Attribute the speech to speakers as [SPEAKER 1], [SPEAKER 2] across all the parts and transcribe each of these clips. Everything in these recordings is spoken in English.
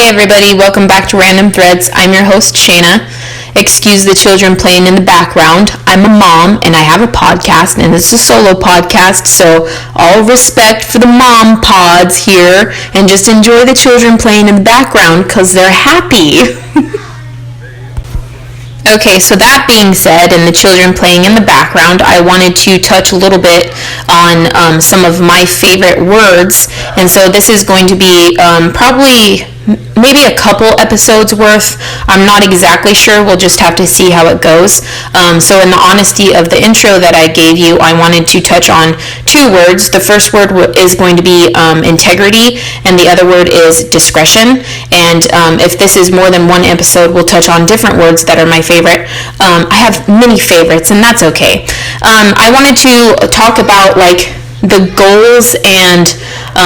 [SPEAKER 1] everybody, welcome back to Random Threads. I'm your host, Shayna. Excuse the children playing in the background. I'm a mom and I have a podcast, and it's a solo podcast, so all respect for the mom pods here, and just enjoy the children playing in the background because they're happy. Okay, so that being said, and the children playing in the background, I wanted to touch a little bit on some of my favorite words, and so this is going to be probably maybe a couple episodes worth. I'm not exactly sure. We'll just have to see how it goes. So in the honesty of the intro that I gave you, I wanted to touch on two words. The first word is going to be integrity, and the other word is discretion. And if this is more than one episode, we'll touch on different words that are my favorite. I have many favorites, and that's okay. I wanted to talk about the goals and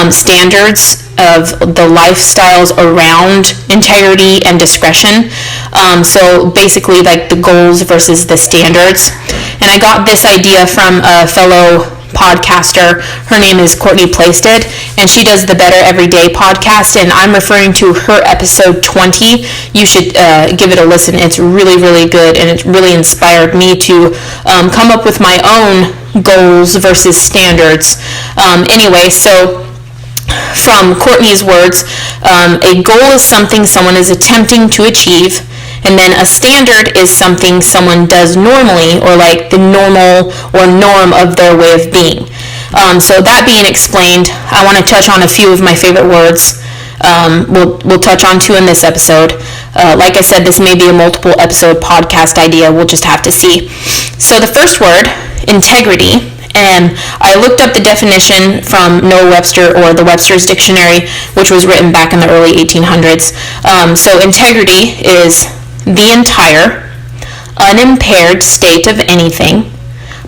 [SPEAKER 1] standards of the lifestyles around integrity and discretion. So basically the goals versus the standards. And I got this idea from a fellow podcaster. Her name is Courtney Plaisted, and she does the Better Everyday podcast, and I'm referring to her episode 20. You should give it a listen. It's really, really good, and it really inspired me to come up with my own goals versus standards. Anyway, so from Courtney's words, a goal is something someone is attempting to achieve, and then a standard is something someone does normally, or like the normal or norm of their way of being. So that being explained, I want to touch on a few of my favorite words. We'll touch on two in this episode. Like I said, this may be a multiple episode podcast idea. We'll just have to see. So the first word, integrity. And I looked up the definition from Noah Webster, or the Webster's Dictionary, which was written back in the early 1800s. So integrity is the entire, unimpaired state of anything,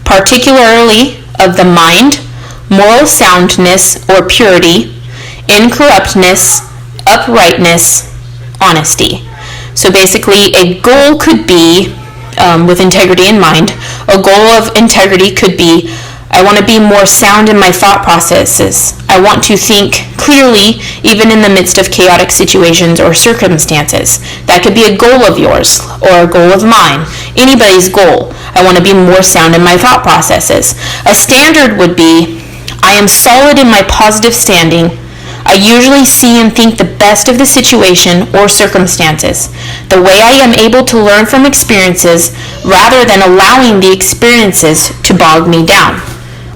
[SPEAKER 1] particularly of the mind, moral soundness or purity, incorruptness, uprightness, honesty. So basically, a goal could be, with integrity in mind, a goal of integrity could be, I want to be more sound in my thought processes. I want to think clearly even in the midst of chaotic situations or circumstances. That could be a goal of yours or a goal of mine. Anybody's goal. I want to be more sound in my thought processes. A standard would be, I am solid in my positive standing. I usually see and think the best of the situation or circumstances. The way I am able to learn from experiences rather than allowing the experiences to bog me down.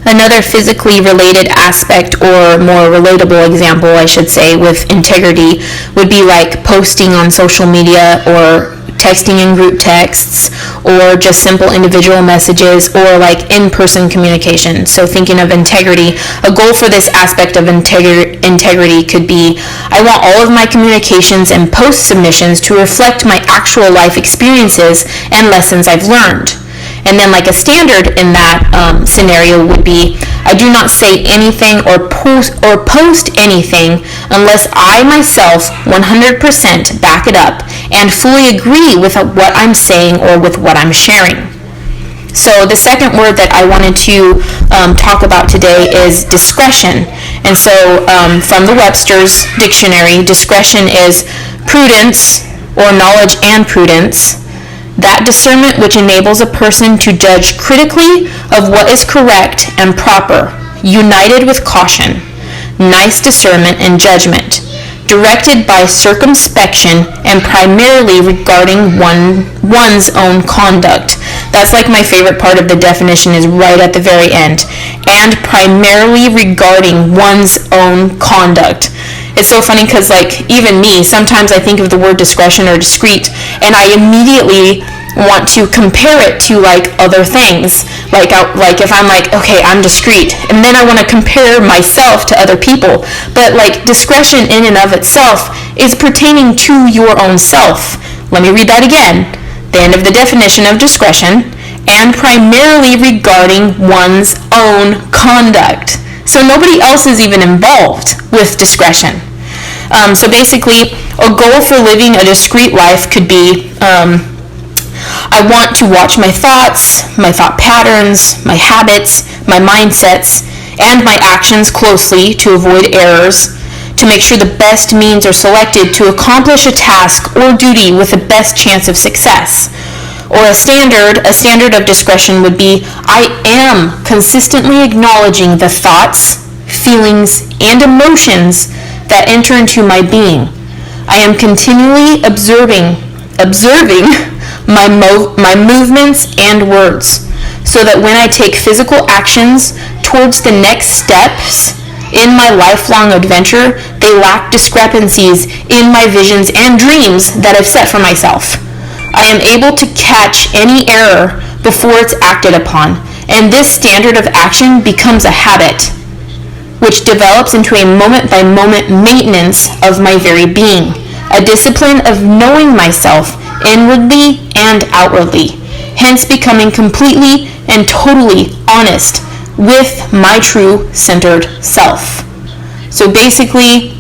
[SPEAKER 1] Another physically related aspect, or more relatable example, I should say, with integrity would be like posting on social media, or texting in group texts, or just simple individual messages, or like in-person communication. So thinking of integrity, a goal for this aspect of integrity could be, I want all of my communications and post submissions to reflect my actual life experiences and lessons I've learned. And then like a standard in that scenario would be, I do not say anything or post anything unless I myself 100% back it up and fully agree with what I'm saying or with what I'm sharing. So the second word that I wanted to talk about today is discretion. And so from the Webster's Dictionary, discretion is prudence, or knowledge and prudence. That discernment which enables a person to judge critically of what is correct and proper, united with caution, nice discernment and judgment, directed by circumspection and primarily regarding one's own conduct. That's like my favorite part of the definition, is right at the very end. And primarily regarding one's own conduct. It's so funny because even me, sometimes I think of the word discretion or discreet, and I immediately want to compare it to other things. If I'm okay, I'm discreet, and then I want to compare myself to other people. But discretion in and of itself is pertaining to your own self. Let me read that again. The end of the definition of discretion, and primarily regarding one's own conduct. So nobody else is even involved with discretion. So basically, a goal for living a discreet life could be, I want to watch my thoughts, my thought patterns, my habits, my mindsets, and my actions closely to avoid errors, to make sure the best means are selected to accomplish a task or duty with the best chance of success. Or a standard of discretion would be, I am consistently acknowledging the thoughts, feelings, and emotions that enter into my being. I am continually observing my movements and words, so that when I take physical actions towards the next steps in my lifelong adventure, they lack discrepancies in my visions and dreams that I've set for myself. I am able to catch any error before it's acted upon, and this standard of action becomes a habit, which develops into a moment-by-moment maintenance of my very being, a discipline of knowing myself inwardly and outwardly, hence becoming completely and totally honest with my true centered self. So basically,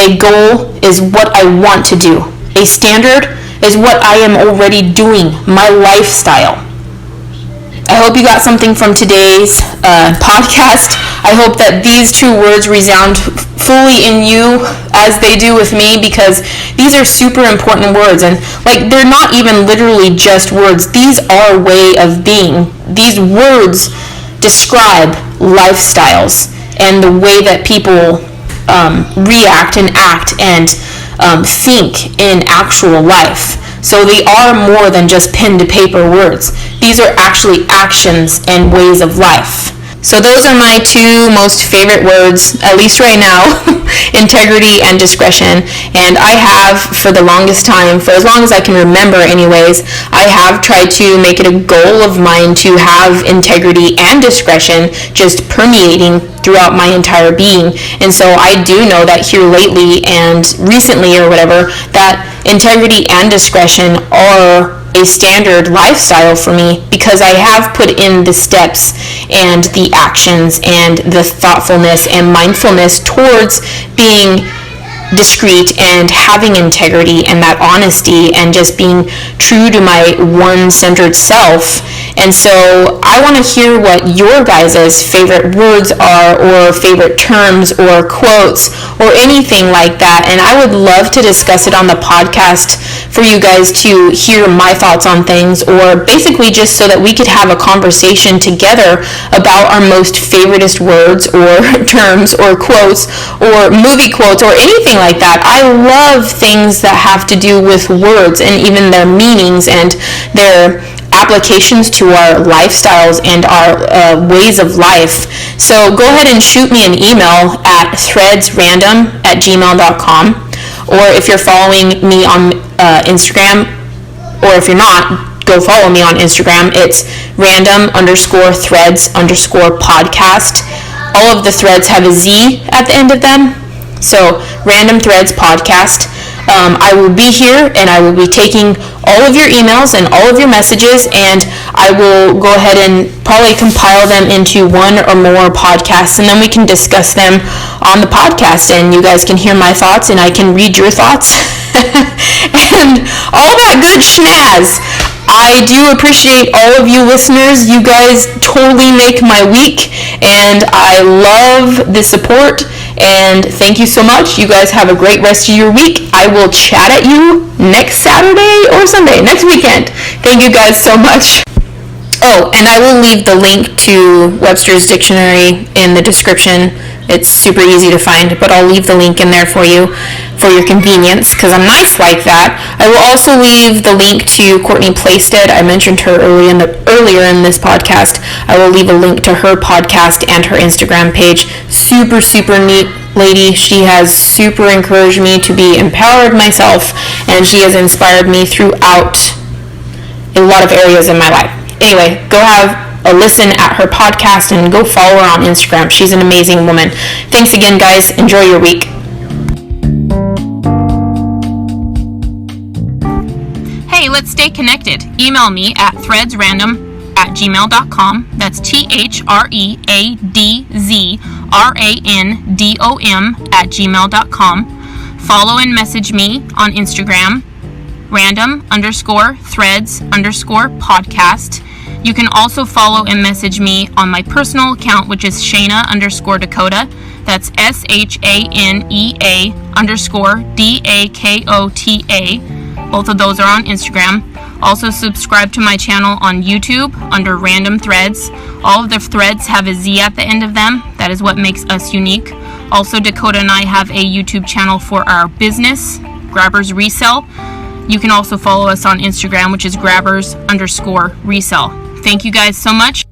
[SPEAKER 1] a goal is what I want to do. A standard is what I am already doing, my lifestyle. I hope you got something from today's podcast. I hope that these two words resound fully in you as they do with me, because these are super important words, and they're not even literally just words. These are a way of being. These words describe lifestyles and the way that people react and act and think in actual life. So they are more than just pen to paper words. These are actually actions and ways of life. So those are my two most favorite words, at least right now, integrity and discretion. And I have, for the longest time, for as long as I can remember anyways, I have tried to make it a goal of mine to have integrity and discretion just permeating throughout my entire being. And so I do know that here lately and recently or whatever, that integrity and discretion are a standard lifestyle for me, because I have put in the steps and the actions and the thoughtfulness and mindfulness towards being discreet and having integrity and that honesty and just being true to my one-centered self. And so I want to hear what your guys' favorite words are, or favorite terms or quotes or anything like that. And I would love to discuss it on the podcast for you guys to hear my thoughts on things, or basically just so that we could have a conversation together about our most favoritist words or terms or quotes or movie quotes or anything like that. I love things that have to do with words and even their meanings and their applications to our lifestyles and our ways of life. So go ahead and shoot me an email at threadsrandom@gmail.com, or if you're following me on Instagram, or if you're not, go follow me on Instagram. It's random_threads_podcast. All of the threads have a Z at the end of them. So Random Threads Podcast. I will be here, and I will be taking all of your emails and all of your messages, and I will go ahead and probably compile them into one or more podcasts, and then we can discuss them on the podcast, and you guys can hear my thoughts, and I can read your thoughts, and all that good schnaz. I do appreciate all of you listeners. You guys totally make my week, and I love the support, and thank you so much. You guys have a great rest of your week. I will chat at you next Saturday or Sunday, next weekend. Thank you guys so much. Oh, and I will leave the link to Webster's Dictionary in the description. It's super easy to find, but I'll leave the link in there for you for your convenience, because I'm nice like that. I will also leave the link to Courtney Playstead. I mentioned her earlier in this podcast. I will leave a link to her podcast and her Instagram page. Super, super neat lady. She has super encouraged me to be empowered myself, and she has inspired me throughout a lot of areas in my life. Anyway, go have a listen at her podcast and go follow her on Instagram. She's an amazing woman. Thanks again, guys. Enjoy your week. Hey, let's stay connected. Email me at threadsrandom@gmail.com. That's threadzrandom@gmail.com. Follow and message me on Instagram, random_threads_podcast. You can also follow and message me on my personal account, which is Shayna_Dakota. That's SHANEA_DAKOTA. Both of those are on Instagram. Also subscribe to my channel on YouTube under Random Threads. All of the threads have a Z at the end of them. That is what makes us unique. Also, Dakota and I have a YouTube channel for our business, Grabbers Resell. You can also follow us on Instagram, which is Grabbers_Resell. Thank you guys so much.